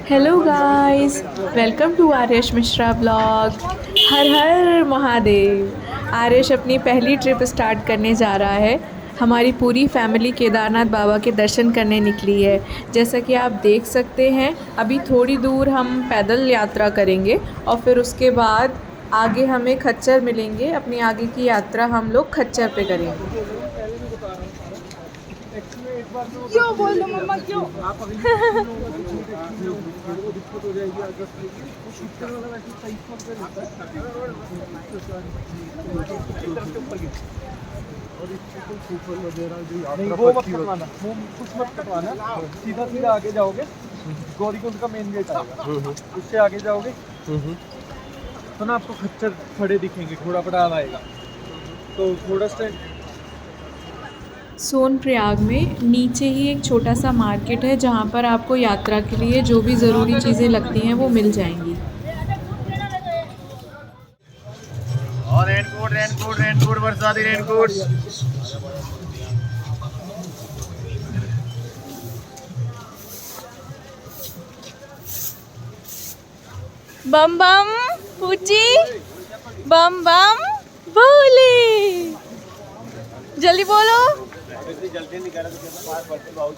Hello guys, welcome to Aryash Mishra blog. हर हर महादेव। आर्यश अपनी पहली ट्रिप स्टार्ट करने जा रहा है। हमारी पूरी फैमिली केदारनाथ बाबा के दर्शन करने निकली है। जैसा कि आप देख सकते हैं, अभी थोड़ी दूर हम पैदल यात्रा करेंगे और फिर उसके बाद आगे हमें खच्चर मिलेंगे। अपनी आगे की यात्रा हम लोग खच्चर पे करेंगे। क्यों बोल दो मम्मा क्यों। नहीं वो मत कटवाना, वो कुछ मत कटवाना, सीधा सीधा आगे जाओगे, गौरीकुंड का मेन गेट आएगा, उससे आगे जाओगे तो ना आपको खच्चर खड़े दिखेंगे, घोड़ा पड़ाव आएगा, तो थोड़ा सा सोनप्रयाग में नीचे ही एक छोटा सा मार्केट है जहाँ पर आपको यात्रा के लिए जो भी ज़रूरी चीज़ें लगती हैं वो मिल जाएंगी। और रेनकोट रेनकोट रेनकोट बरसाती रेनकोट। बम बम पूची, बम बम भोले, जल्दी बोलो। जल्दी नहीं करा तो पास बढ़ते बहुत।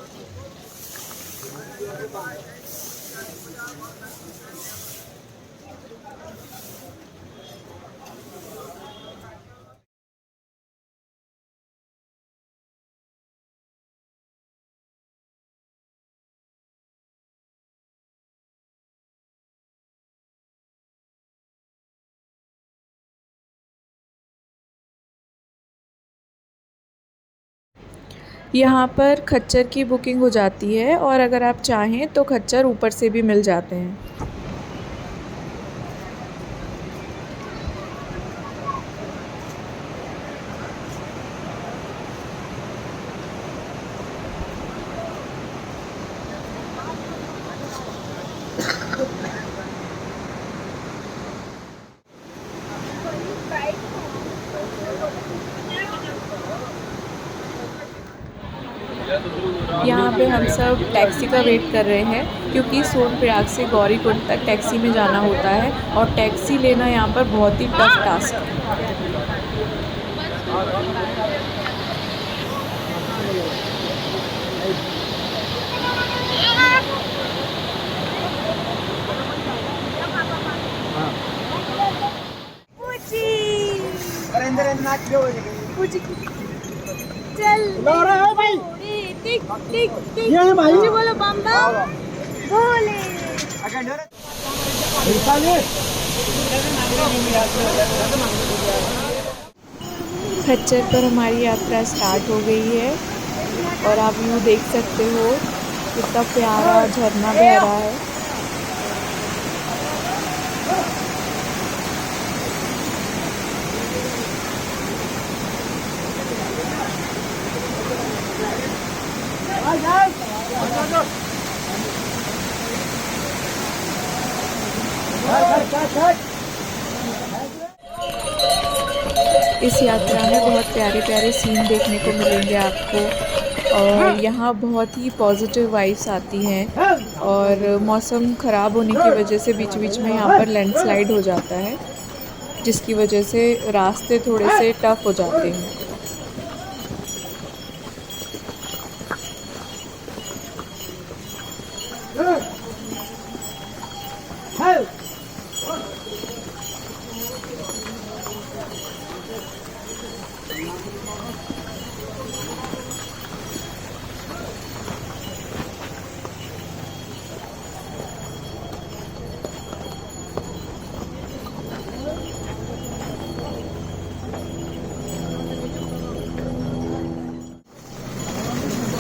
यहाँ पर खच्चर की बुकिंग हो जाती है और अगर आप चाहें तो खच्चर ऊपर से भी मिल जाते हैं। यहाँ पे हम सब टैक्सी का वेट कर रहे हैं क्योंकि सोनप्रयाग से गौरीकुंड तक टैक्सी में जाना होता है और टैक्सी लेना यहाँ पर बहुत ही टफ टास्क है। चल भाई, टिक टिक टिक, ये भाई बोलो बम बम भोले। खच्चर पर हमारी यात्रा स्टार्ट हो गई है और आप व्यू देख सकते हो, कितना प्यारा झरना बह रहा है। इस यात्रा में बहुत प्यारे प्यारे सीन देखने को मिलेंगे आपको और यहाँ बहुत ही पॉजिटिव वाइब्स आती हैं और मौसम ख़राब होने की वजह से बीच बीच में यहाँ पर लैंडस्लाइड हो जाता है, जिसकी वजह से रास्ते थोड़े से टफ हो जाते हैं।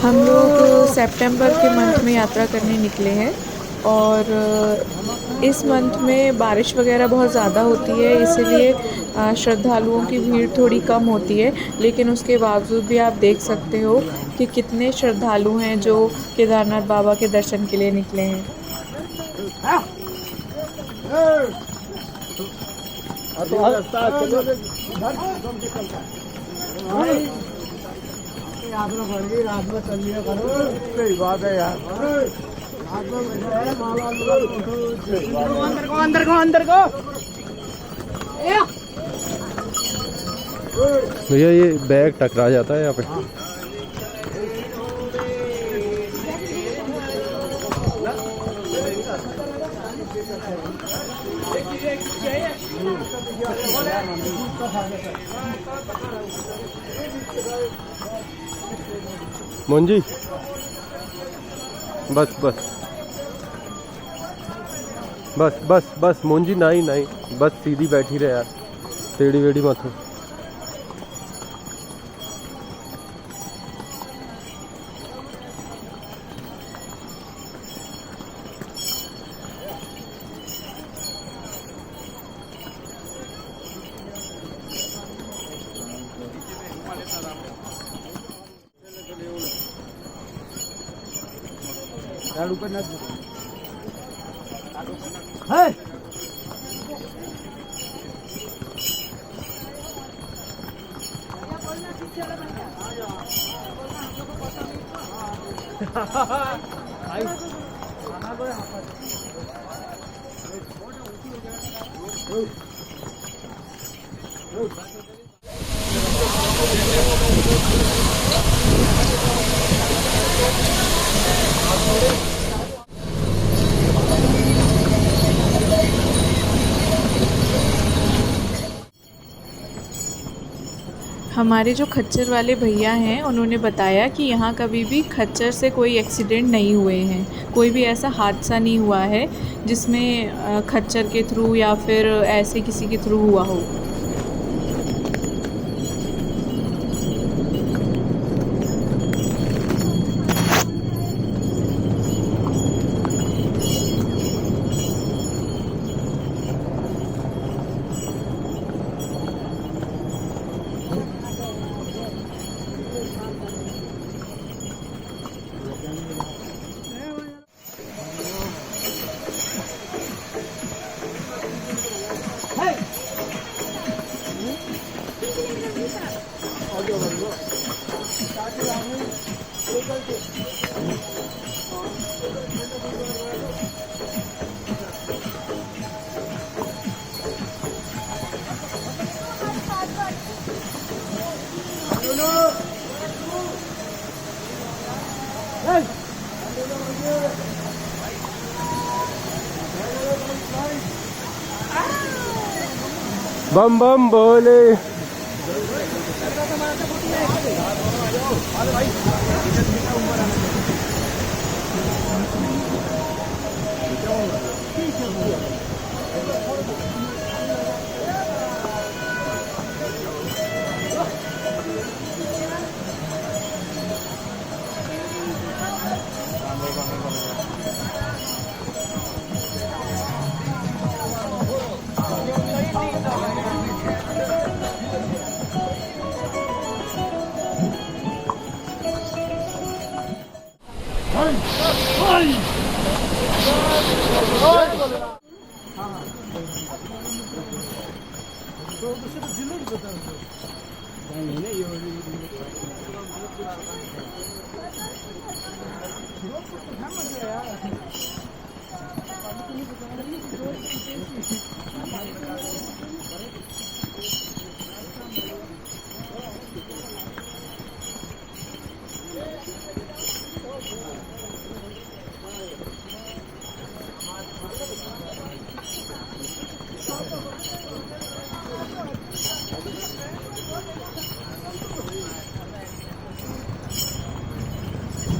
हम लोग सितंबर के मंथ में यात्रा करने निकले हैं और इस मंथ में बारिश वगैरह बहुत ज़्यादा होती है, इसीलिए श्रद्धालुओं की भीड़ थोड़ी कम होती है, लेकिन उसके बावजूद भी आप देख सकते हो कि कितने श्रद्धालु हैं जो केदारनाथ बाबा के दर्शन के लिए निकले हैं। रात में चल लिया करो, सही बात है यार। अंदर को भैया ये बैग टकरा जाता है यहाँ पे। मोंजी बस बस बस बस बस मोंजी नहीं नहीं बस सीधी बैठी रहे यार, टेढ़ी वेढ़ी मत हो। हमारे जो खच्चर वाले भैया हैं उन्होंने बताया कि यहाँ कभी भी खच्चर से कोई एक्सीडेंट नहीं हुए हैं, कोई भी ऐसा हादसा नहीं हुआ है जिसमें खच्चर के थ्रू या फिर ऐसे किसी के थ्रू हुआ हो। बम बम बोले।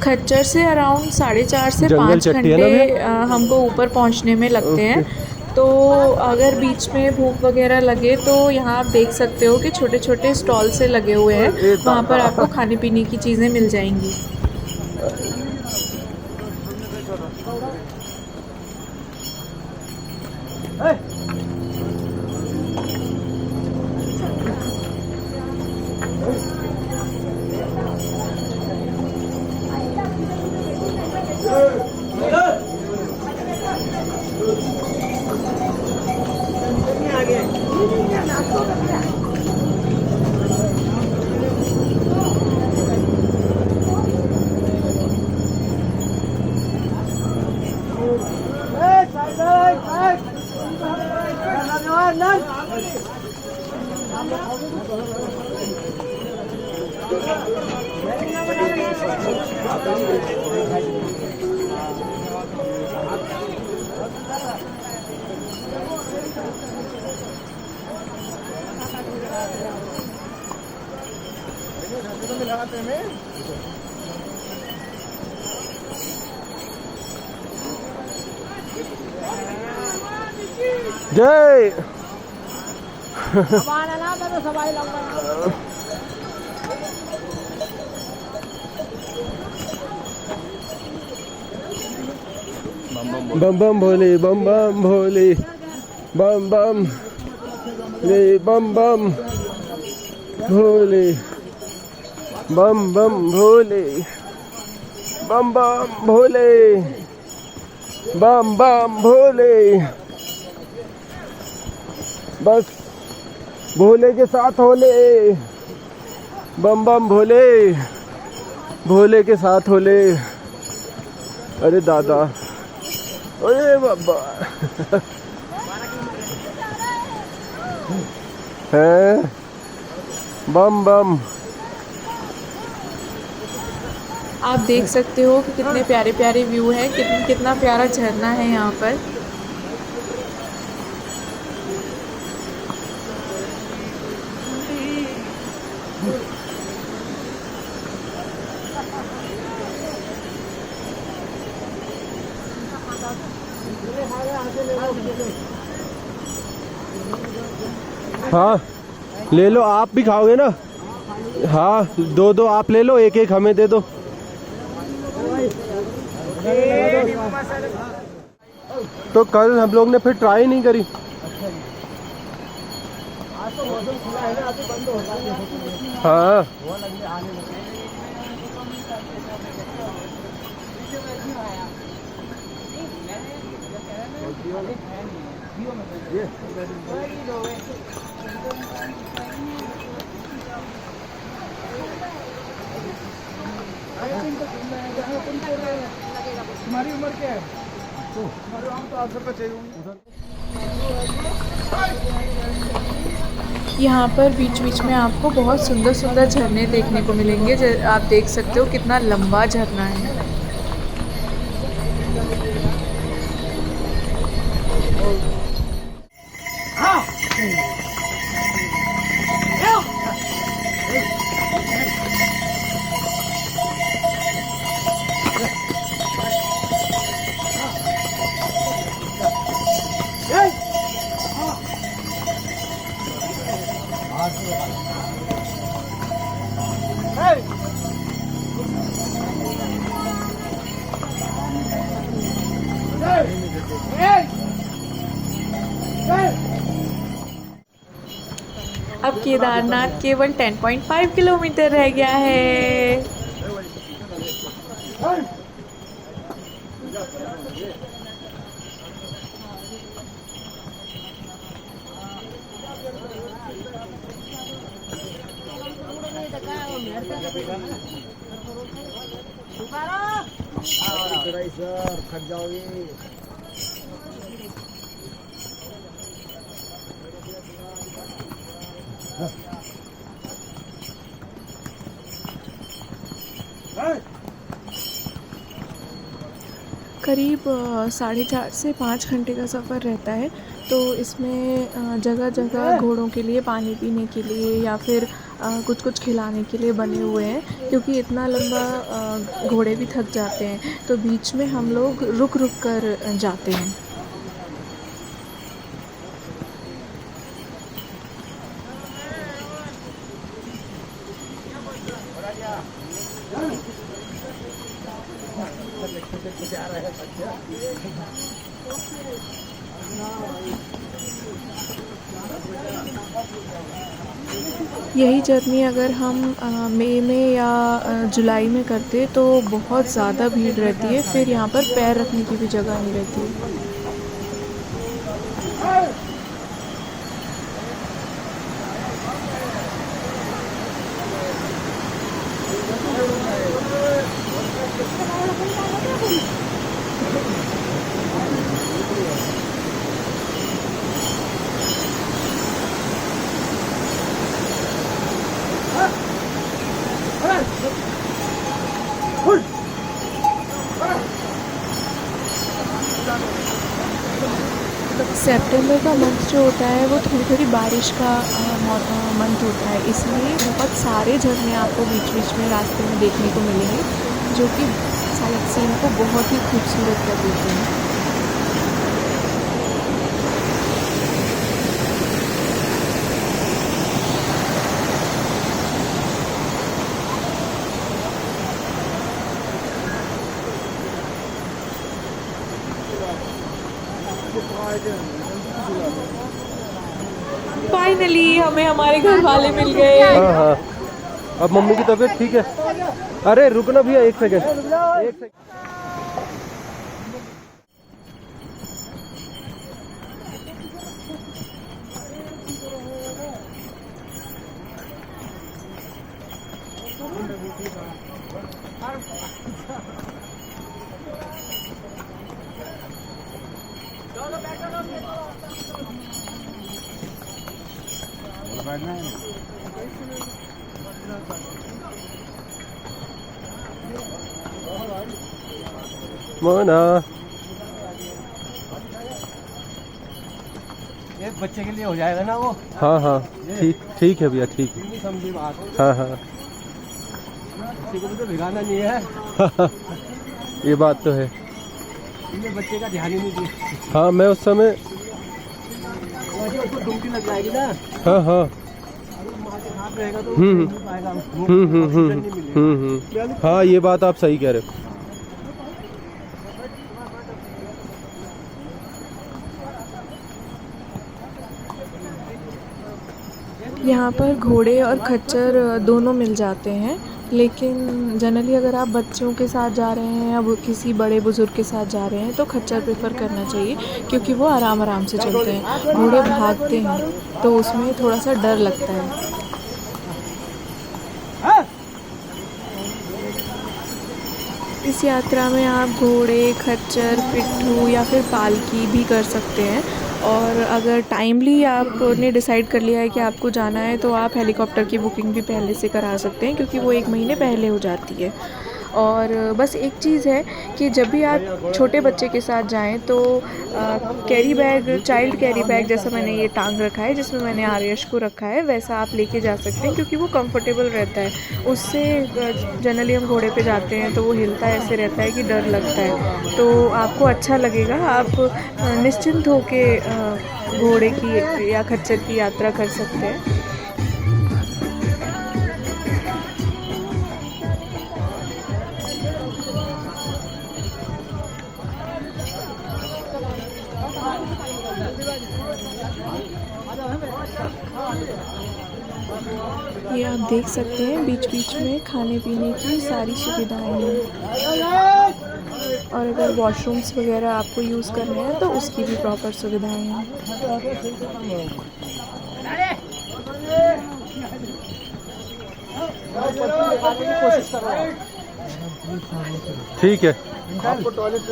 खच्चर से अराउंड 4.5 से जंगल 5 चट्टी है ना घंटे भैया? हमको ऊपर पहुंचने में लगते हैं। तो अगर बीच में भूख वगैरह लगे तो यहाँ आप देख सकते हो कि छोटे छोटे स्टॉल से लगे हुए हैं, वहाँ पर आपको खाने पीने की चीज़ें मिल जाएंगी। जय बम बम भोले बम बम भोले बम बम ले बम बम भोले बम बम भोले बम बम भोले बम बम भोले। बस भोले के साथ होले बम बम भोले भोले के साथ होले। अरे दादा अरे बाबा हैं बम बम। आप देख सकते हो कि कितने प्यारे प्यारे व्यू है, कितना प्यारा झरना है यहाँ पर। हाँ ले लो, आप भी खाओगे ना? हाँ दो दो आप ले लो, एक एक हमें दे दो। तो कल हम लोग ने फिर ट्राई नहीं करी। हाँ तुम्हारी उम्र क्या है? तुम्हारी आम तो 8 रुपये चाहिए उधर। यहाँ पर बीच बीच में आपको बहुत सुंदर सुंदर झरने देखने को मिलेंगे। आप देख सकते हो कितना लंबा झरना है। अब केदारनाथ केवल 10.5 किलोमीटर रह गया है। थक जाओगे। करीब 4.5 से 5 घंटे का सफ़र रहता है। तो इसमें जगह जगह घोड़ों के लिए पानी पीने के लिए या फिर कुछ कुछ खिलाने के लिए बने हुए हैं, क्योंकि इतना लंबा घोड़े भी थक जाते हैं। तो बीच में हम लोग रुक रुक कर जाते हैं। यही जर्नी अगर हम मई में या जुलाई में करते तो बहुत ज़्यादा भीड़ रहती है, फिर यहाँ पर पैर रखने की भी जगह नहीं रहती है। सितंबर का मंथ जो होता है वो थोड़ी थोड़ी बारिश का मंथ होता है, इसलिए बहुत सारे झरने आपको बीच बीच में रास्ते में देखने को मिलेंगे जो कि साइट सीन को बहुत ही खूबसूरत कर देते हैं। फाइनली हमें हमारे घर वाले मिल गए। हाँ हाँ, अब मम्मी की तबीयत ठीक है। अरे रुकना भैया, एक सेकंड। मोना, एक बच्चे के लिए हो जाएगा ना वो। हाँ हाँ, ठीक है भैया, ठीक है। नहीं समझी बात, हाँ हाँ किसी को भी तो भिगाना नहीं है। ये बात तो है। इन्हें बच्चे का ध्यान ही नहीं दिया। हाँ, मैं उस समय, वैसे उसको डुबकी लग जाएगी ना, हाँ हाँ, माँ के हाथ रहेगा तो हम्म, नहीं पाएगा, ऑक्सीजन नहीं मिलेगा। हाँ, ये बात आप सही कह रहे हो। यहाँ पर घोड़े और खच्चर दोनों मिल जाते हैं, लेकिन जनरली अगर आप बच्चों के साथ जा रहे हैं या किसी बड़े बुज़ुर्ग के साथ जा रहे हैं तो खच्चर प्रेफर करना चाहिए, क्योंकि वो आराम आराम से चलते हैं। घोड़े भागते हैं तो उसमें थोड़ा सा डर लगता है। इस यात्रा में आप घोड़े, खच्चर, पिट्ठू या फिर पालकी भी कर सकते हैं, और अगर टाइमली आपने डिसाइड कर लिया है कि आपको जाना है तो आप हेलीकॉप्टर की बुकिंग भी पहले से करा सकते हैं, क्योंकि वो 1 महीने पहले हो जाती है। और बस एक चीज़ है कि जब भी आप छोटे बच्चे के साथ जाएं तो carry bag, child carry bag जैसा मैंने ये टांग रखा है, जिसमें मैंने आर्यश को रखा है, वैसा आप लेके जा सकते हैं, क्योंकि वो कंफर्टेबल रहता है। उससे जनरली हम घोड़े पे जाते हैं तो वो हिलता ऐसे रहता है कि डर लगता है, तो आपको अच्छा लगेगा। आप निश्चिंत होके घोड़े की या खच्चर की यात्रा कर सकते हैं। ये आप देख सकते हैं बीच बीच में खाने पीने की सारी सुविधाएं हैं, और अगर वॉशरूम्स वगैरह आपको यूज़ करने हैं तो उसकी भी प्रॉपर सुविधाएं हैं। ठीक है। आपको टॉयलेट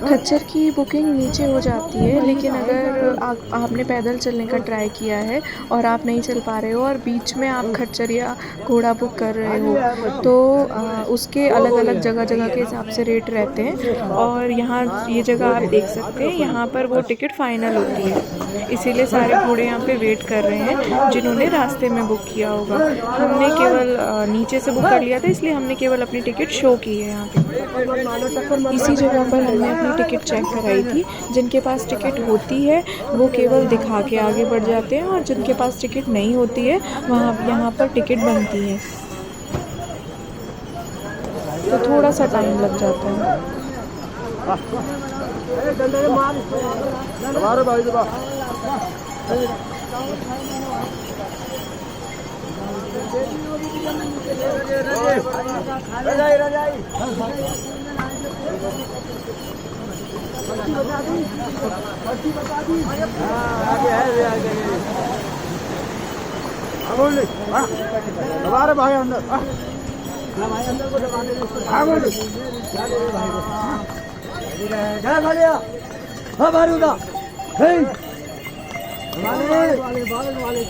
खच्चर की बुकिंग नीचे हो जाती है, लेकिन अगर आपने पैदल चलने का ट्राई किया है और आप नहीं चल पा रहे हो और बीच में आप खच्चर या घोड़ा बुक कर रहे हो तो उसके अलग अलग जगह जगह के हिसाब से रेट रहते हैं। और यहाँ ये जगह आप देख सकते हैं, यहाँ पर वो टिकट फाइनल होती है, इसीलिए सारे घोड़े यहाँ पे वेट कर रहे हैं जिन्होंने रास्ते में बुक किया होगा। हमने केवल नीचे से बुक कर लिया था, इसलिए हमने केवल अपनी टिकट शो की है यहाँ पे। इसी जगह पर हमने अपनी टिकट चेक कराई थी। जिनके पास टिकट होती है वो केवल दिखा के आगे बढ़ जाते हैं, और जिनके पास टिकट नहीं होती है वहाँ यहाँ पर टिकट बनती है, तो थोड़ा सा टाइम लग जाता है। हमारे भाई अंदर, भाई अंदर को दबा दे। जय भैया, हाँ भारूदा, वाले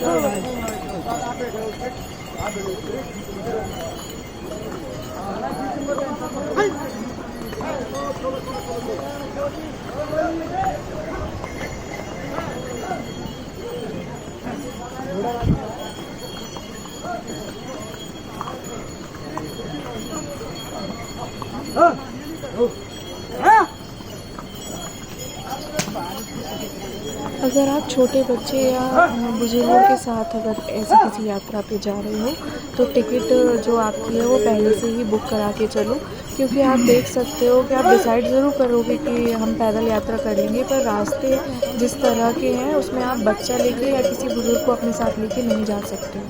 अगर आप छोटे बच्चे या बुज़ुर्गों के साथ अगर ऐसी किसी यात्रा पे जा रहे हो तो टिकट जो आपकी है वो पहले से ही बुक करा के चलो, क्योंकि आप देख सकते हो कि आप डिसाइड ज़रूर करोगे कि हम पैदल यात्रा कर लेंगे, पर रास्ते जिस तरह के हैं उसमें आप बच्चा लेके या किसी बुज़ुर्ग को अपने साथ लेके नहीं जा सकते।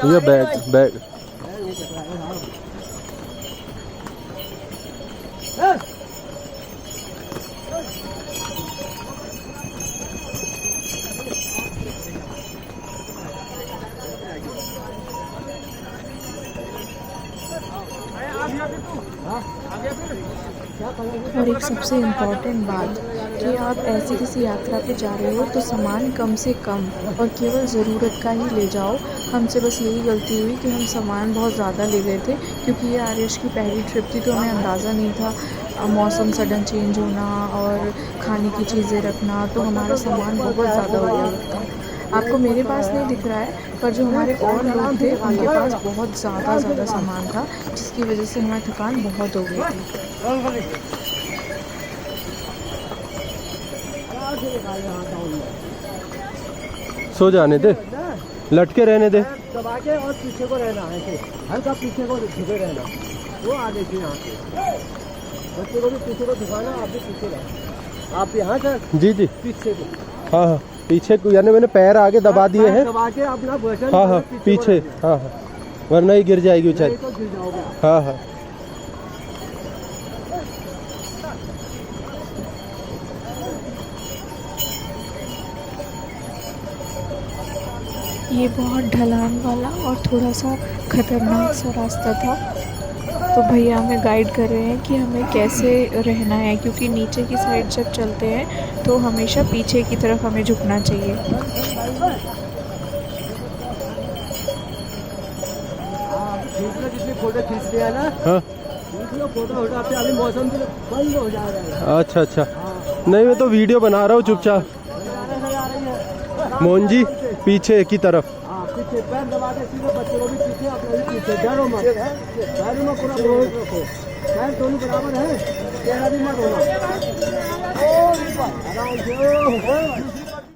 ये बैग बैग और एक सबसे इम्पॉर्टेंट बात कि आप ऐसी किसी यात्रा पे जा रहे हो तो सामान कम से कम और केवल ज़रूरत का ही ले जाओ। हमसे बस यही गलती हुई कि हम सामान बहुत ज़्यादा ले गए थे, क्योंकि ये आर्यश की पहली ट्रिप थी तो हमें अंदाज़ा नहीं था मौसम सडन चेंज होना और खाने की चीज़ें रखना, तो हमारा सामान बहुत ज़्यादा हो गया था। आपको मेरे पास नहीं दिख रहा है, पर जो हमारे और लोग थे उनके पास बहुत ज़्यादा सामान था, जिसकी वजह से हमारी थकान बहुत हो गई थी। सो जाने दे, लटके रहने दे। दबा के और पीछे को रहना है, हल्का पीछे को झुके रहना, वो आगे से यहाँ से बच्चे को भी पीछे को झुकाना, आप भी पीछे रहना, आप यहाँ से जी जी पीछे को, हाँ हाँ पीछे को, यानी मैंने पैर आगे दबा दिए हैं। दबा के अपना वजन हाँ हाँ पीछे, हाँ हाँ वरना ही गिर जाएगी बेचारी। तो गिर जाओगे। हाँ हाँ ये बहुत ढलान वाला और थोड़ा सा ख़तरनाक सा रास्ता था, तो भैया हमें गाइड कर रहे हैं कि हमें कैसे रहना है, क्योंकि नीचे की साइड जब चलते हैं तो हमेशा पीछे की तरफ हमें झुकना चाहिए। जितने फोटो खींचते हैं ना, हाँ फोटो उठाते, अभी मौसम भी बंद हो जाएगा। अच्छा अच्छा, नहीं मैं तो वीडियो बना रहा हूँ चुपचाप। मोहन जी पीछे की तरफ। हाँ पीछे पैर दबा के सीधे, बच्चों को भी पीछे, अपना भी पीछे, डरो मत, पैर में पूरा बोझ रखो, पैर दोनों बराबर है, चेहरा भी मत होना,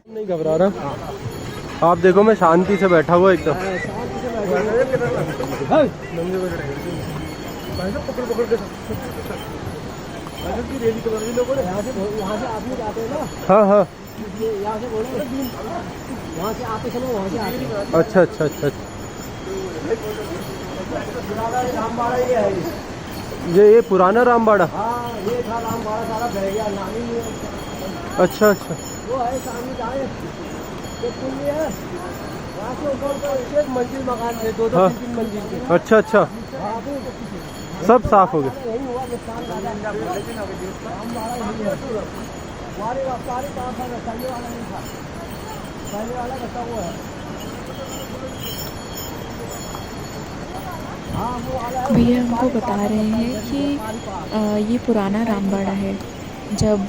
नहीं घबरा रहा। आप देखो मैं शांति से बैठा हुआ एकदम। यहाँ से आदमी जाते हैं ना, हाँ हाँ यहाँ से बोलो, वहाँ से आते समय वहाँ से आते हैं। अच्छा अच्छा अच्छा, रामबाड़ा ये है, ये पुराना रामबाड़ा। हाँ ये था रामबाड़ा, सारा बह गया, नानी नहीं है। अच्छा अच्छा, वो है सामने जाए, ये पुल भी है, वहाँ से ऊपर एक मंजिल मकान थे, दो हाँ। तीन मंजिल थे। अच्छा अच्छा, हाँ, सब साफ हो गया। यही हुआ नुकसान ज़्यादा। रामबाड़ा यही है, हमारे सारे काम था, पहले वाला नहीं था, पहले वाला बचा हुआ है। हाँ वो वाला है। भैया हमको बता रहे हैं कि ये पुराना रामबाड़ा है। जब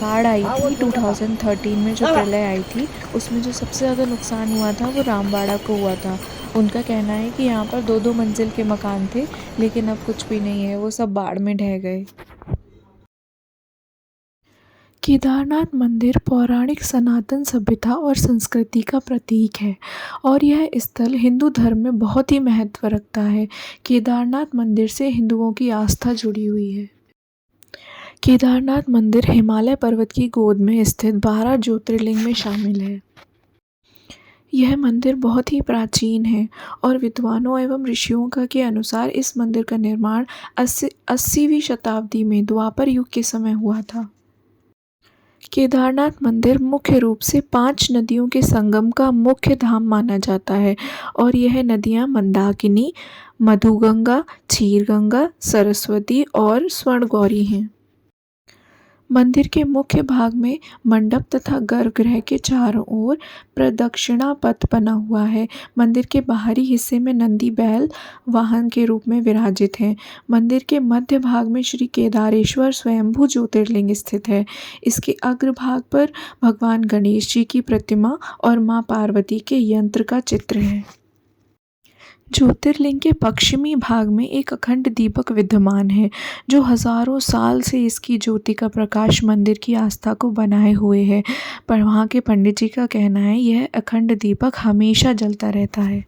बाढ़ आई थी 2013 में, जो प्रलय आई थी, उसमें जो सबसे ज़्यादा नुकसान हुआ था वो रामबाड़ा को हुआ था। उनका कहना है कि यहाँ पर 2-2 मंजिल के मकान थे, लेकिन अब कुछ भी नहीं है, वो सब बाढ़ में ढह गए। केदारनाथ मंदिर पौराणिक सनातन सभ्यता और संस्कृति का प्रतीक है और यह स्थल हिंदू धर्म में बहुत ही महत्व रखता है। केदारनाथ मंदिर से हिंदुओं की आस्था जुड़ी हुई है। केदारनाथ मंदिर हिमालय पर्वत की गोद में स्थित 12 ज्योतिर्लिंग में शामिल है। यह मंदिर बहुत ही प्राचीन है और विद्वानों एवं ऋषियों के अनुसार इस मंदिर का निर्माण 80वीं शताब्दी में द्वापर युग के समय हुआ था। केदारनाथ मंदिर मुख्य रूप से 5 नदियों के संगम का मुख्य धाम माना जाता है और यह नदियाँ मंदाकिनी, मधुगंगा, क्षीरगंगा, सरस्वती और स्वर्णगौरी हैं। मंदिर के मुख्य भाग में मंडप तथा गर्भगृह के चारों ओर प्रदक्षिणा पथ बना हुआ है। मंदिर के बाहरी हिस्से में नंदी बैल वाहन के रूप में विराजित हैं। मंदिर के मध्य भाग में श्री केदारेश्वर स्वयंभू ज्योतिर्लिंग स्थित है। इसके अग्रभाग पर भगवान गणेश जी की प्रतिमा और मां पार्वती के यंत्र का चित्र है। ज्योतिर्लिंग के पश्चिमी भाग में एक अखंड दीपक विद्यमान है जो हजारों साल से इसकी ज्योति का प्रकाश मंदिर की आस्था को बनाए हुए है। पर वहाँ के पंडित जी का कहना है यह अखंड दीपक हमेशा जलता रहता है।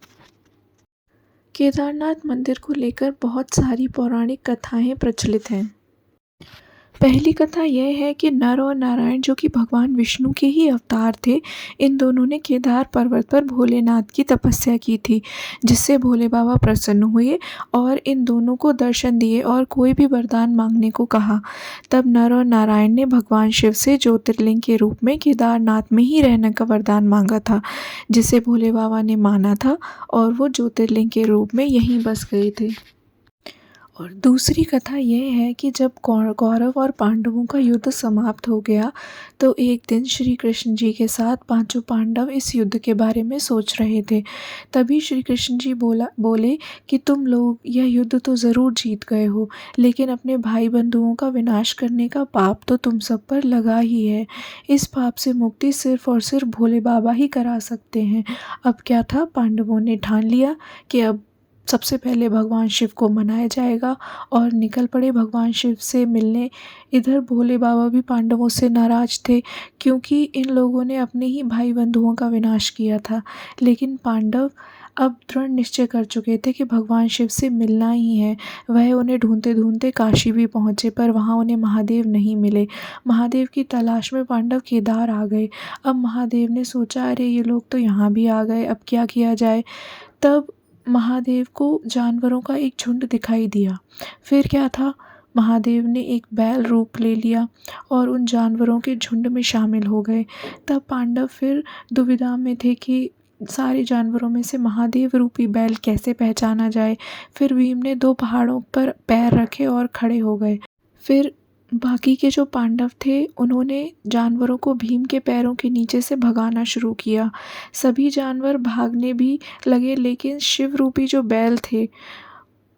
केदारनाथ मंदिर को लेकर बहुत सारी पौराणिक कथाएं प्रचलित हैं। पहली कथा यह है कि नर और नारायण जो कि भगवान विष्णु के ही अवतार थे, इन दोनों ने केदार पर्वत पर भोलेनाथ की तपस्या की थी, जिससे भोले बाबा प्रसन्न हुए और इन दोनों को दर्शन दिए और कोई भी वरदान मांगने को कहा। तब नर और नारायण ने भगवान शिव से ज्योतिर्लिंग के रूप में केदारनाथ में ही रहने का वरदान मांगा था, जिसे भोले बाबा ने माना था और वो ज्योतिर्लिंग के रूप में यहीं बस गए थे। और दूसरी कथा यह है कि जब कौरव और पांडवों का युद्ध समाप्त हो गया तो एक दिन श्री कृष्ण जी के साथ 5 पांडव इस युद्ध के बारे में सोच रहे थे। तभी श्री कृष्ण जी बोले कि तुम लोग यह युद्ध तो ज़रूर जीत गए हो, लेकिन अपने भाई बंधुओं का विनाश करने का पाप तो तुम सब पर लगा ही है। इस पाप से मुक्ति सिर्फ और सिर्फ भोले बाबा ही करा सकते हैं। अब क्या था, पांडवों ने ठान लिया कि अब सबसे पहले भगवान शिव को मनाया जाएगा और निकल पड़े भगवान शिव से मिलने। इधर भोले बाबा भी पांडवों से नाराज थे क्योंकि इन लोगों ने अपने ही भाई बंधुओं का विनाश किया था, लेकिन पांडव अब दृढ़ निश्चय कर चुके थे कि भगवान शिव से मिलना ही है। वह उन्हें ढूंढते ढूंढते काशी भी पहुँचे, पर वहाँ उन्हें महादेव नहीं मिले। महादेव की तलाश में पांडव केदार आ गए। अब महादेव ने सोचा, अरे ये लोग तो यहाँ भी आ गए, अब क्या किया जाए। तब महादेव को जानवरों का एक झुंड दिखाई दिया। फिर क्या था, महादेव ने एक बैल रूप ले लिया और उन जानवरों के झुंड में शामिल हो गए। तब पांडव फिर दुविधा में थे कि सारे जानवरों में से महादेव रूपी बैल कैसे पहचाना जाए। फिर भीम ने 2 पहाड़ों पर पैर रखे और खड़े हो गए। फिर बाकी के जो पांडव थे उन्होंने जानवरों को भीम के पैरों के नीचे से भगाना शुरू किया। सभी जानवर भागने भी लगे, लेकिन शिव रूपी जो बैल थे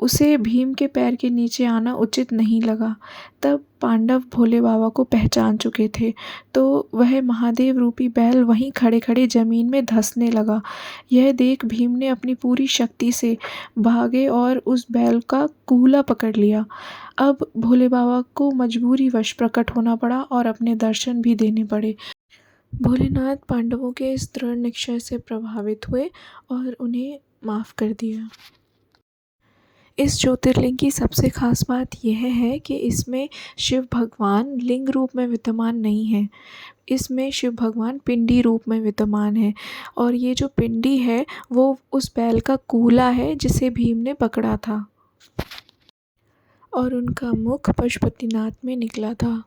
उसे भीम के पैर के नीचे आना उचित नहीं लगा। तब पांडव भोले बाबा को पहचान चुके थे, तो वह महादेव रूपी बैल वहीं खड़े खड़े ज़मीन में धंसने लगा। यह देख भीम ने अपनी पूरी शक्ति से भागे और उस बैल का कूला पकड़ लिया। अब भोले बाबा को मजबूरी वश प्रकट होना पड़ा और अपने दर्शन भी देने पड़े। भोलेनाथ पांडवों के इस दृढ़ निश्चय से प्रभावित हुए और उन्हें माफ़ कर दिया। इस ज्योतिर्लिंग की सबसे खास बात यह है कि इसमें शिव भगवान लिंग रूप में विद्यमान नहीं है। इसमें शिव भगवान पिंडी रूप में विद्यमान है और ये जो पिंडी है वो उस बैल का कूला है जिसे भीम ने पकड़ा था और उनका मुख पशुपतिनाथ में निकला था।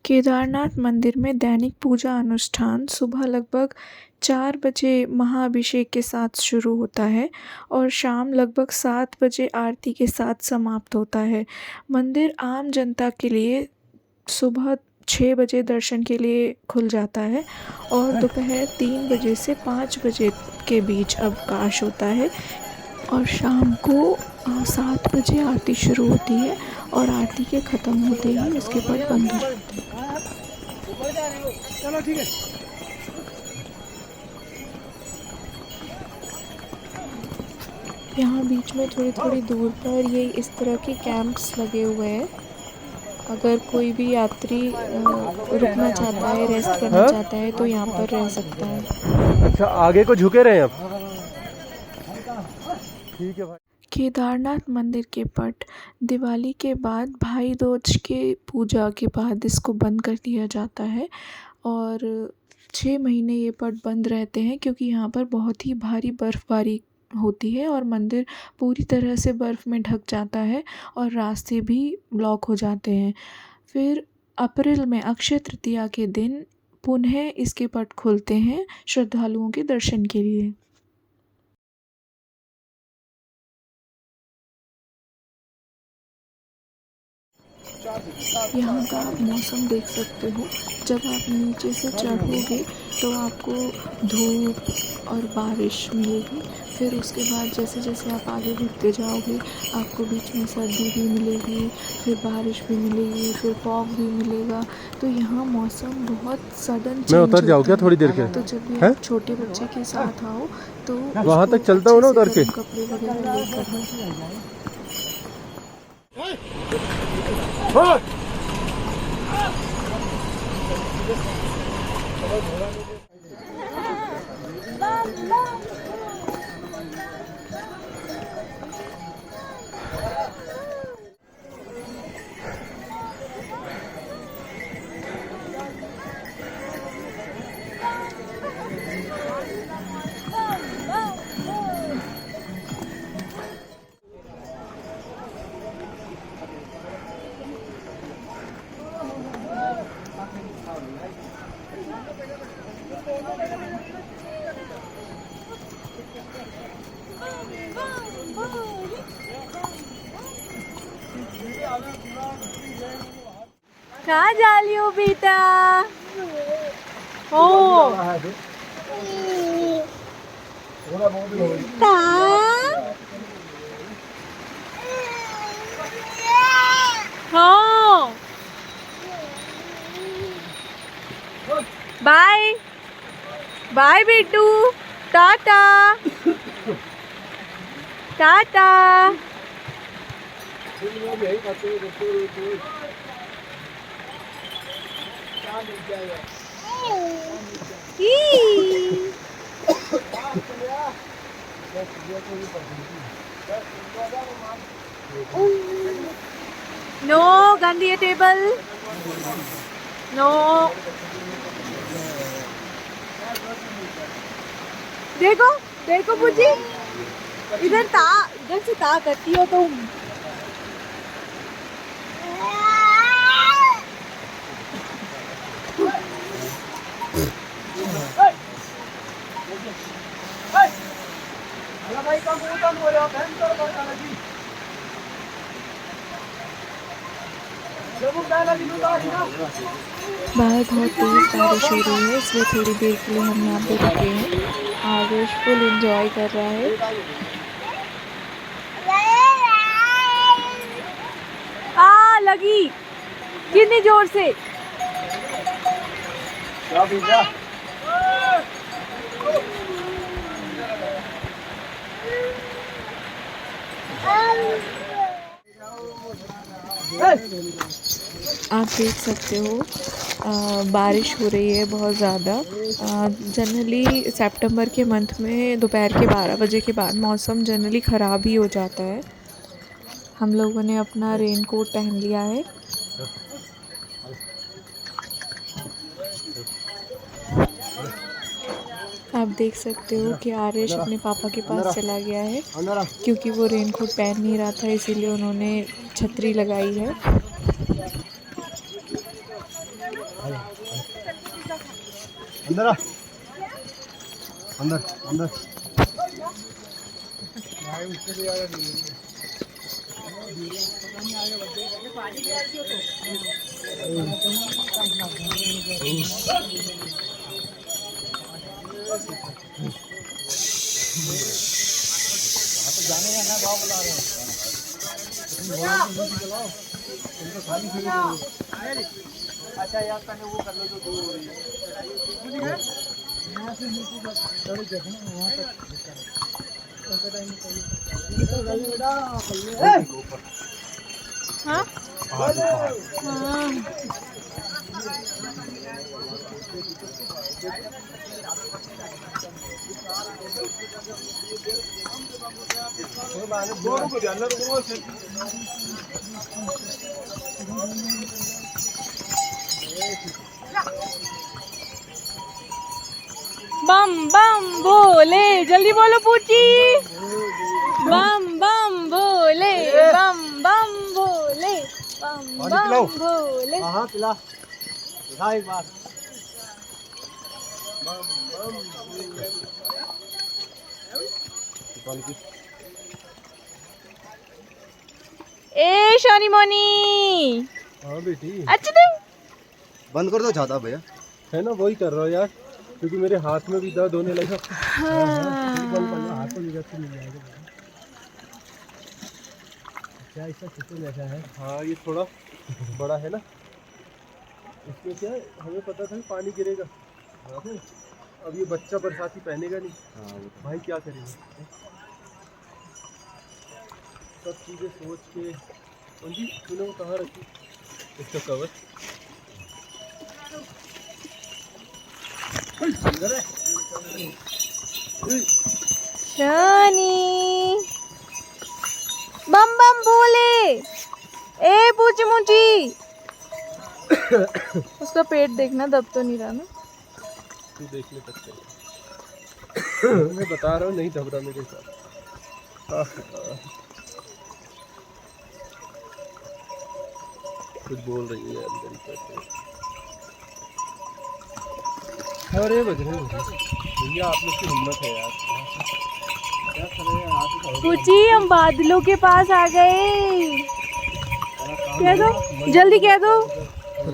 केदारनाथ मंदिर में दैनिक पूजा अनुष्ठान सुबह लगभग 4 बजे महाअभिषेक के साथ शुरू होता है और शाम लगभग 7 बजे आरती के साथ समाप्त होता है। मंदिर आम जनता के लिए सुबह 6 बजे दर्शन के लिए खुल जाता है और दोपहर 3 बजे से 5 बजे के बीच अवकाश होता है और शाम को 7 बजे आरती शुरू होती है और आरती के ख़त्म होते ही उसके बाद बंद हो जाती है। चलो ठीक है। यहाँ बीच में थोड़ी थोड़ी दूर पर ये इस तरह के कैंप्स लगे हुए हैं। अगर कोई भी यात्री रुकना चाहता है, रेस्ट करना चाहता है तो यहाँ पर रह सकता है। अच्छा, आगे को झुके रहे अब। ठीक है भाई। केदारनाथ मंदिर के पट दिवाली के बाद भाई दूज के पूजा के बाद इसको बंद कर दिया जाता है और 6 महीने ये पट बंद रहते हैं क्योंकि यहाँ पर बहुत ही भारी बर्फ़बारी होती है और मंदिर पूरी तरह से बर्फ़ में ढक जाता है और रास्ते भी ब्लॉक हो जाते हैं। फिर अप्रैल में अक्षय तृतीया के दिन पुनः इसके पट खुलते हैं श्रद्धालुओं के दर्शन के लिए। यहाँ का आप मौसम देख सकते हो। जब आप नीचे से चढ़ोगे तो आपको धूप और बारिश मिलेगी। फिर उसके बाद जैसे जैसे आप आगे बढ़ते जाओगे आपको बीच में सर्दी भी मिलेगी, फिर बारिश भी मिलेगी, फिर फॉग भी मिलेगा। तो यहाँ मौसम बहुत सडन मैं उतर जाऊँ क्या थोड़ी देर के? तो जब भी आप छोटे बच्चे के साथ आओ तो वहाँ तक चलता हूँ ना उतर के। कपड़े वगैरह लेकर कहाँ जा रही हो बेटा? ओ हाँ बाय बाय बेटू, टाटा टाटा। नो गंदी टेबल नो। देखो देखो बुजी, इधर से ता करती हो तुम। बाहर बहुत तेज़ बारिश हो रही है इसलिए थोड़ी देर के लिए हम यहाँ पे रुके हैं। आरुष फुल एंजॉय कर रहा है। लगी कितनी जोर से। आप देख सकते हो बारिश हो रही है बहुत ज़्यादा। जनरली सितंबर के मंथ में दोपहर के 12 बजे के बाद मौसम जनरली ख़राब ही हो जाता है। हम लोगों ने अपना रेनकोट पहन लिया है। आप देख सकते हो कि आर्यश अपने पापा के पास चला गया है क्योंकि वो रेनकोट पहन नहीं रहा था, इसीलिए उन्होंने छतरी लगाई है। अंदर आ, अंदर अंदर। अच्छा यार पहले वो कर लो जो दूर हो रही है। यहाँ से वहाँ तक हाँ बम बम भोले, जल्दी बोलो पूछी। बम बम भोले, बम बम भोले, बम बम भोले। हाँ पिला पिला एक बार। ए शनि मोनी, हाँ बेटी, अच्छा दे। बंद कर दो छाता भैया। है ना, वही कर रहा हूँ यार, क्योंकि मेरे हाथ में भी दर्द होने लगा। हाथ को निकल के मिल जाएगा। क्या इसका सिस्टम ऐसा है? हाँ ये थोड़ा बड़ा है ना, इसमें क्या है, हमें पता था कि पानी गिरेगा, अब ये बच्चा बरसाती पहनेगा नहीं, भाई क्या करेंगे। सब चीज़ें सोच के। जी तूने वो कहाँ रखी इसका कवर? शनि बम बम भोले, ए पूछी मुची। उसका पेट देखना, दब तो नहीं रहा ना? तू देख ले सकते हैं। मैं बता रहा हूँ नहीं दब रहा मेरे साथ। कुछ बोल रही है अंदर ही करते। अरे बज रहे भैया, आप लोग की हिम्मत है यार। क्या कर रहे हैं आप? पूछी हम बादलों के पास आ गए। कह दो, जल्दी कह दो।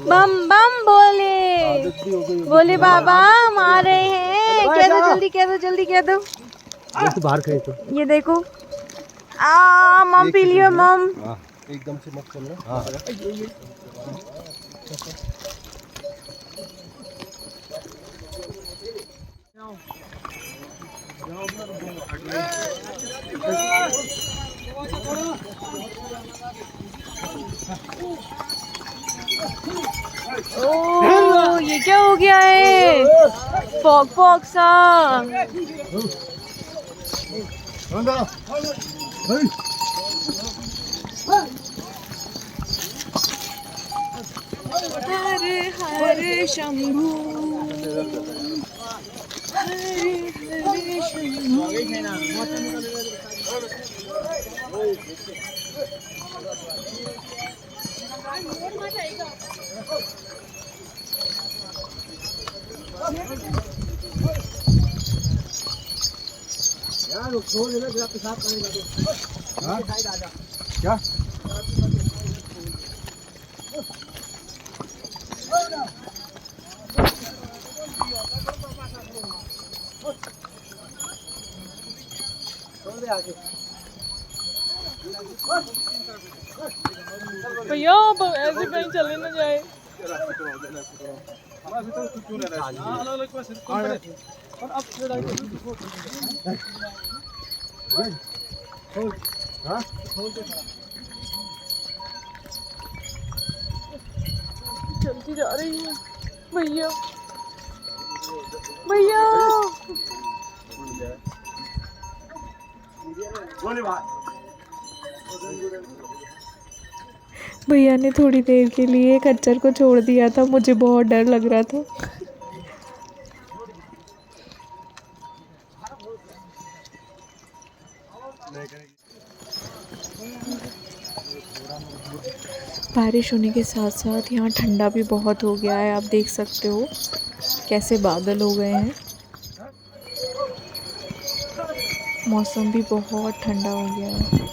बम बम भोले, आदत भी हो गई होगी। भोले बाबा हम आ रहे हैं। कह दो, जल्दी कह दो, जल्दी कह दो। जैसे बाहर कहीं तो ये देखो, मम पी लियो मम। एकदम से मत चलना। हाँ ओ ये क्या हो गया है? फॉग फॉग सा। हर हर शंभू, हर हर शंभू। यार वो छोड़ देना, जरा पेशाब करने लगे। हाँ क्या भैया ऐसे कहीं चले ना जाए। हाँ चलती जा रही है भैया, भैया। भैया ने थोड़ी देर के लिए खच्चर को छोड़ दिया था, मुझे बहुत डर लग रहा था। बारिश होने के साथ साथ यहाँ ठंडा भी बहुत हो गया है। आप देख सकते हो कैसे बादल हो गए हैं। मौसम भी बहुत ठंडा हो गया है।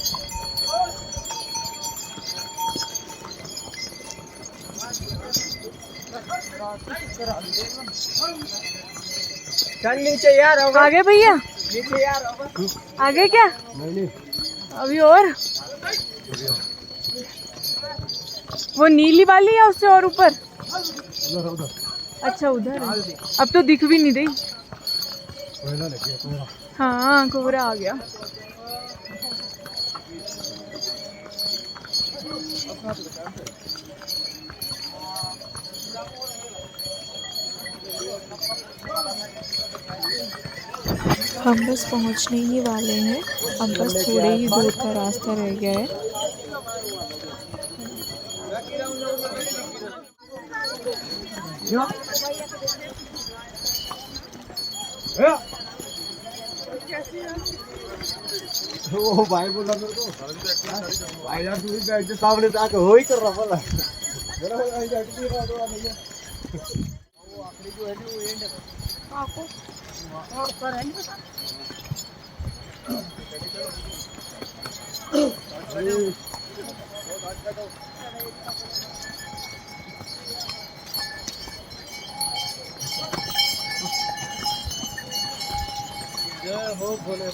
चल नीचे यार, आगे भैया, नीचे यार। आगे क्या? नहीं अभी और वो नीली वाली है, उससे और ऊपर? उधर उधर। अच्छा उधर है। अब तो दिख भी नहीं रही। कोयला लग गया, कोयला। हाँ कोहरा आ गया। हम बस पहुंचने ही वाले हैं, अब बस थोड़े ही दूर का रास्ता रह गया है। वो भाई बोला मेरे को भाई यार तू भी बैठ जा सामने से आके हो ही कर रहा बोला मेरा भाई बैठ भी रहा तो नहीं वो आखिरी जो है वो एंड आपको और पर है जय हो भोले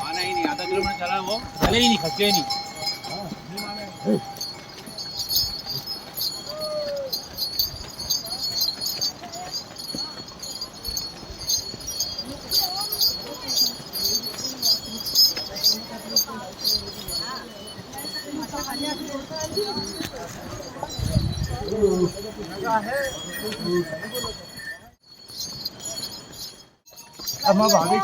आना ही नहीं, आधा किलोमीटर चला वो चले ही नहीं, खसके ही नहीं। अब मैं भागे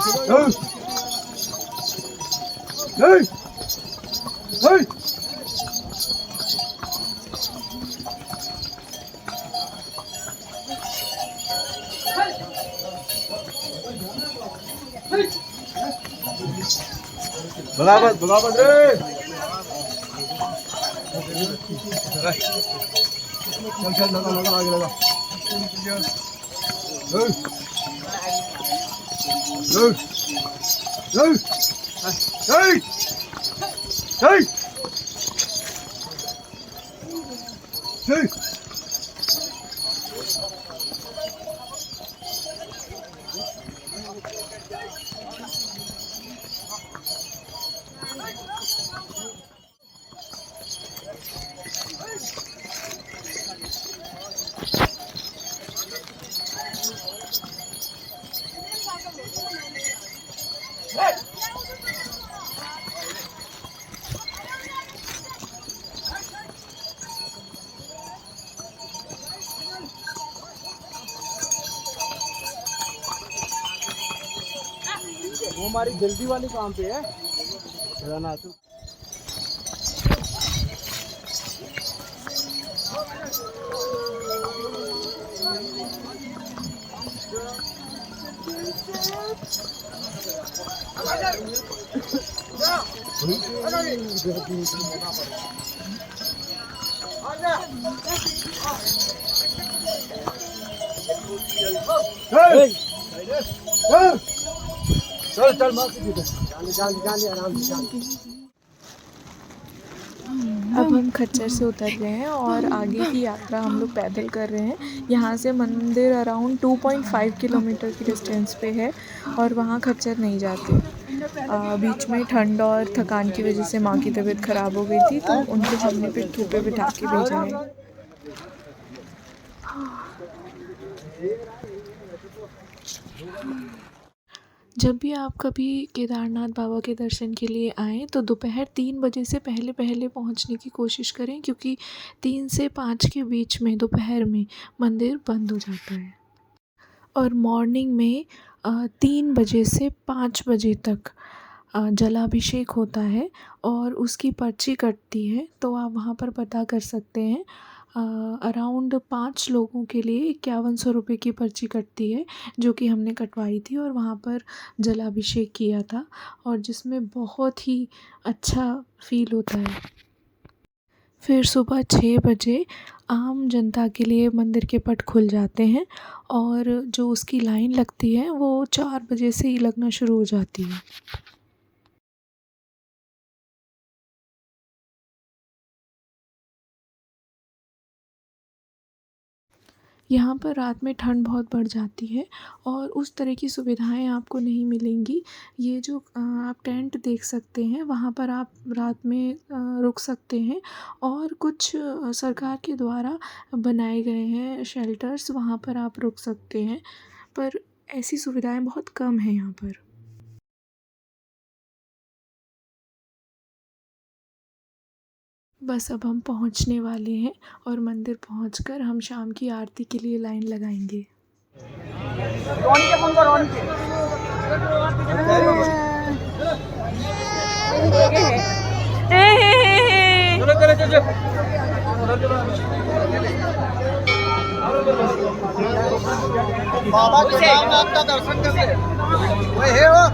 बगावत रे चल लगा आगे लगा वो हमारी जल्दी वाली काम पे है तो चल चल जाने आराम से अब हम खच्चर से उतर गए हैं और आगे की यात्रा हम लोग पैदल कर रहे हैं। यहाँ से मंदिर अराउंड 2.5 किलोमीटर की डिस्टेंस पे है और वहाँ खच्चर नहीं जाते। बीच में ठंड और थकान की वजह से माँ की तबीयत ख़राब हो गई थी तो उनको हमने पिट्ठू पे बिठा के भेजा है। जब भी आप कभी केदारनाथ बाबा के दर्शन के लिए आएँ तो दोपहर 3 बजे से पहले पहुंचने की कोशिश करें, क्योंकि 3 से 5 के बीच में दोपहर में मंदिर बंद हो जाता है। और मॉर्निंग में 3 बजे से 5 बजे तक जलाभिषेक होता है और उसकी पर्ची कटती है, तो आप वहाँ पर पता कर सकते हैं। अराउंड 5 लोगों के लिए 5100 रुपये की पर्ची कटती है, जो कि हमने कटवाई थी और वहाँ पर जलाभिषेक किया था और जिसमें बहुत ही अच्छा फ़ील होता है। फिर सुबह 6 बजे आम जनता के लिए मंदिर के पट खुल जाते हैं और जो उसकी लाइन लगती है वो 4 बजे से ही लगना शुरू हो जाती है। यहाँ पर रात में ठंड बहुत बढ़ जाती है और उस तरह की सुविधाएं आपको नहीं मिलेंगी। ये जो आप टेंट देख सकते हैं, वहाँ पर आप रात में रुक सकते हैं और कुछ सरकार के द्वारा बनाए गए हैं शेल्टर्स, वहाँ पर आप रुक सकते हैं, पर ऐसी सुविधाएं बहुत कम हैं यहाँ पर। बस अब हम पहुंचने वाले हैं और मंदिर पहुंचकर हम शाम की आरती के लिए लाइन लगाएंगे। बाबा केदारनाथ का दर्शन कर ले। ओए हे वो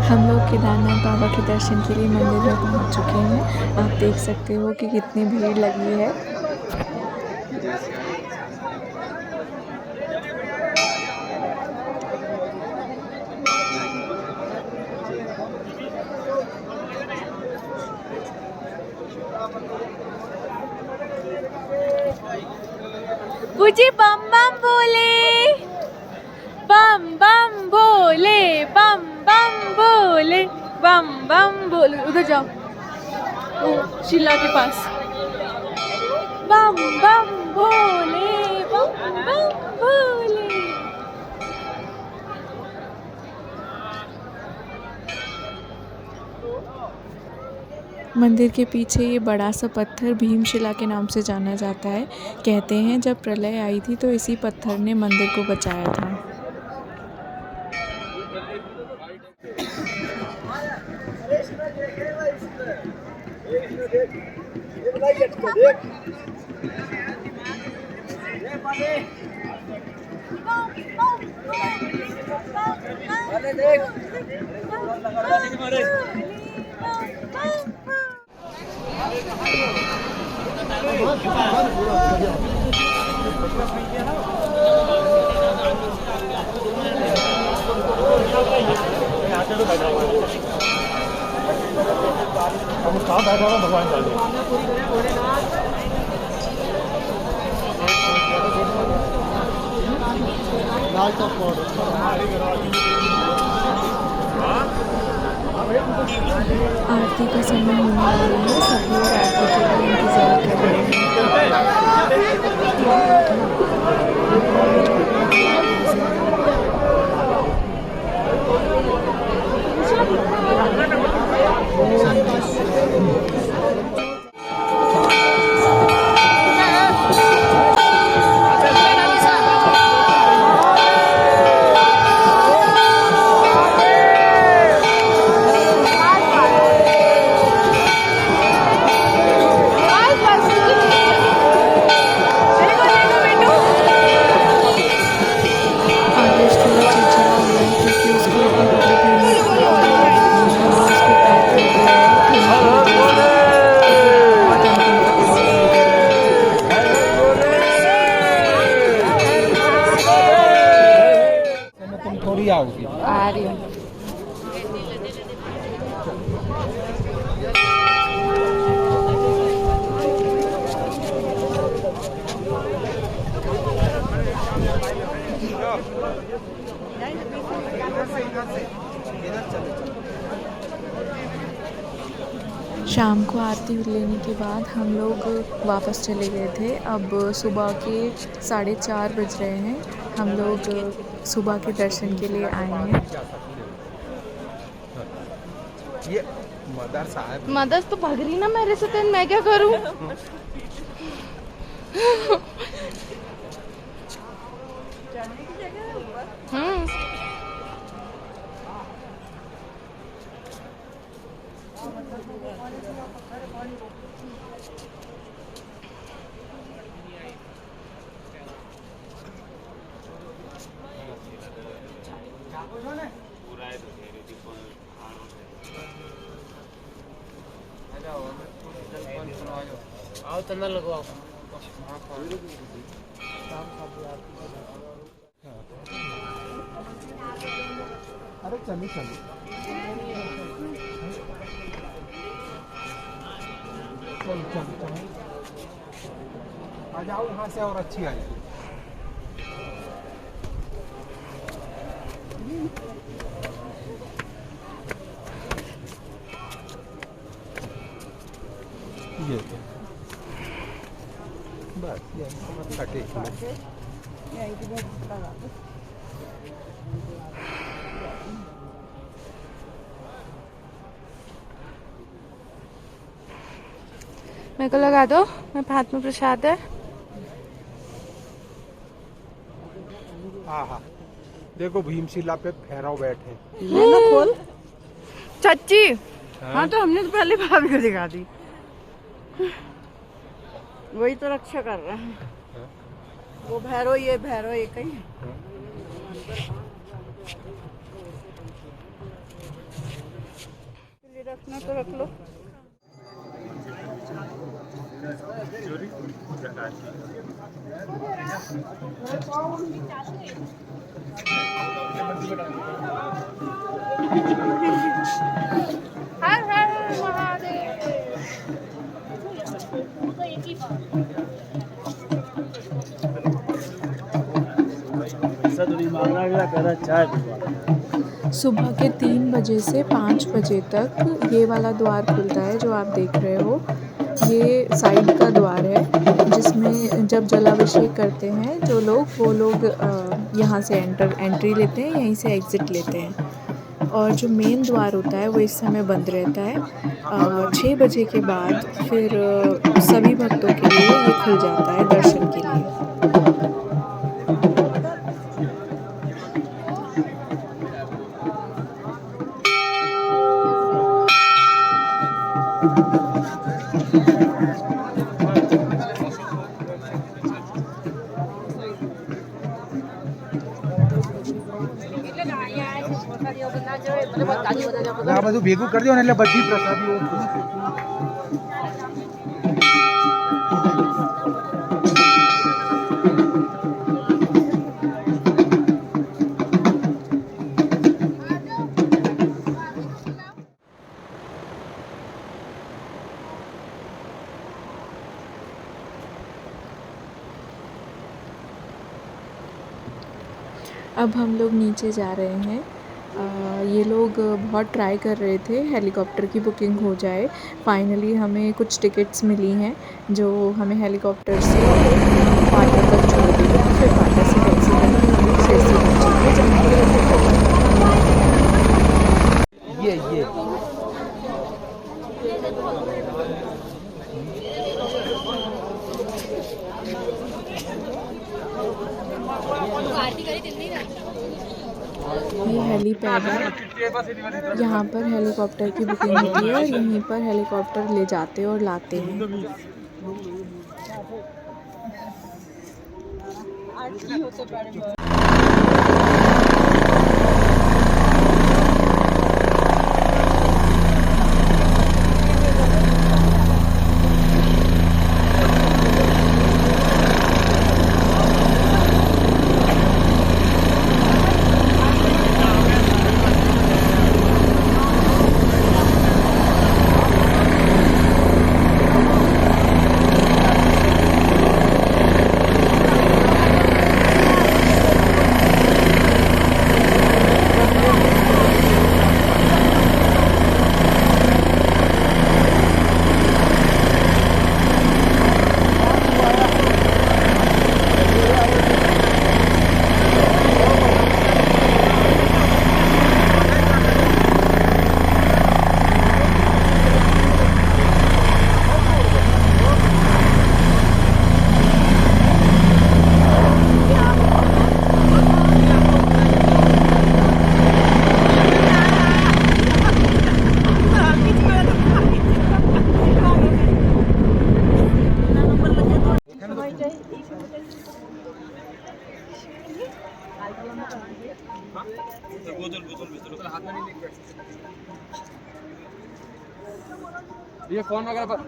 हम लोग केदारनाथ बाबा के दर्शन के लिए मंदिर में पहुंच चुके हैं। आप देख सकते हो कि कितनी भीड़ लगी है। पूजी बम बम बोले, बम बम बोले, बम बम बोले, बम बम बोले। उधर जाओ, ओ शिला के पास। बम बम बोले, बम बम बोले। मंदिर के पीछे ये बड़ा सा पत्थर भीमशिला के नाम से जाना जाता है। कहते हैं जब प्रलय आई थी तो इसी पत्थर ने मंदिर को बचाया था। आरती का समय होने वाला है। सब लोग आरती के लिए इंतजार कर रहे हैं। आ रही हूँ। शाम को आरती लेने के बाद हम लोग वापस चले गए थे। अब सुबह के 4:30 बज रहे हैं। हम लोग सुबह के दर्शन के लिए आए हैं। ये मदर साहब मदर तो भाग रही ना मेरे से, तो मैं क्या करूं? आओ चंदा लगवाओ। अरे चलो चलो चल चल चल आ जाओ यहाँ से और अच्छी आएगी। ये बस ये मत काटे मेरे को लगा दो, मेरे हाथ में प्रसाद है। हाँ हाँ देखो भीमशिला पे भैरव बैठे। खोल चाची। हाँ तो हमने तो पहले भाभी को दिखा दी, वही तो रक्षा कर रहा है। वो भैरो ये कहीं रखना तो रख लो। हर हर महादेव। पैसा तो नहीं मांगना गया, कह रहा चाय पिलवा। सुबह के 3 बजे से 5 बजे तक ये वाला द्वार खुलता है जो आप देख रहे हो। ये साइड का द्वार है जिसमें जब जलाभिषेक करते हैं जो लोग, वो लोग यहाँ से एंट्री लेते हैं, यहीं से एग्ज़िट लेते हैं। और जो मेन द्वार होता है वो इस समय बंद रहता है। 6 बजे के बाद फिर सभी भक्तों के लिए ये खुल जाता है दर्शन के लिए। આ બધું ભેગું કરી દો ને એટલે બધી પ્રસાદીઓ अब हम लोग नीचे जा रहे हैं। ये लोग बहुत ट्राई कर रहे थे हेलीकॉप्टर की बुकिंग हो जाए। फाइनली हमें कुछ टिकट्स मिली हैं जो हमें हेलीकॉप्टर से पाटा तक छोड़ देंगे, फिर पाटा से टैक्सी करके सिरसी पहुँचेंगे जहाँ ये ये हेलीपैड है। यहाँ पर हेलीकॉप्टर की बुकिंग होती है और यहीं पर हेलीकॉप्टर ले जाते और लाते हैं। ये फोन वगैरह पर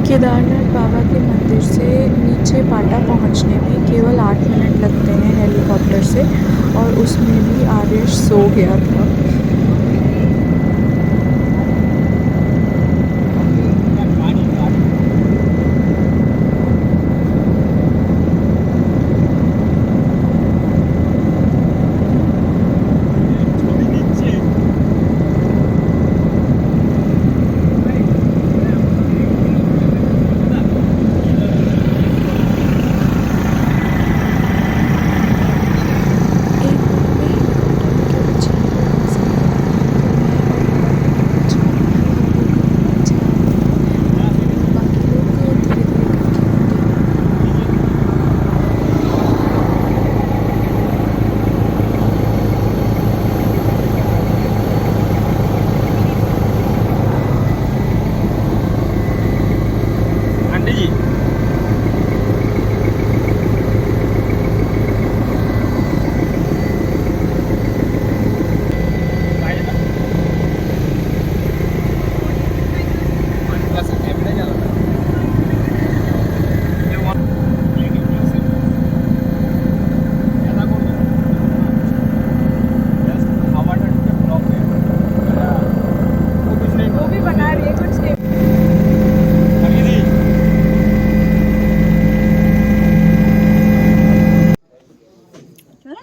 केदारनाथ बाबा के मंदिर से नीचे पाटा पहुंचने में केवल 8 मिनट लगते हैं हेलीकॉप्टर से, और उसमें भी आर्यश सो गया था।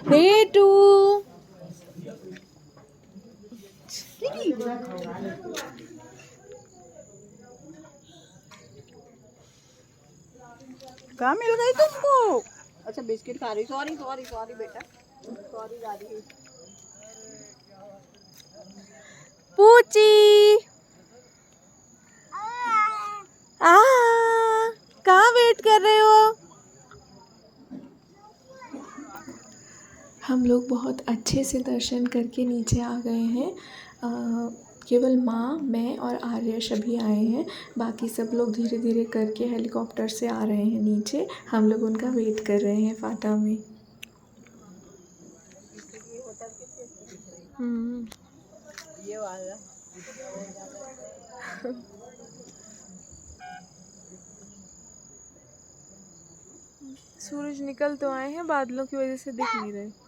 हेटू कहाँ मिल गई तुमको? अच्छा बिस्किट खा रही। सॉरी सॉरी सॉरी बेटा, सॉरी दादी। पूची आ कहाँ वेट कर रहे हो? हम लोग बहुत अच्छे से दर्शन करके नीचे आ गए हैं। केवल माँ, मैं और आर्यश अभी आए हैं। बाकी सब लोग धीरे धीरे करके हेलीकॉप्टर से आ रहे हैं नीचे। हम लोग उनका वेट कर रहे हैं फाटा में। ये वाला सूरज निकल तो आए हैं, बादलों की वजह से दिख नहीं रहे।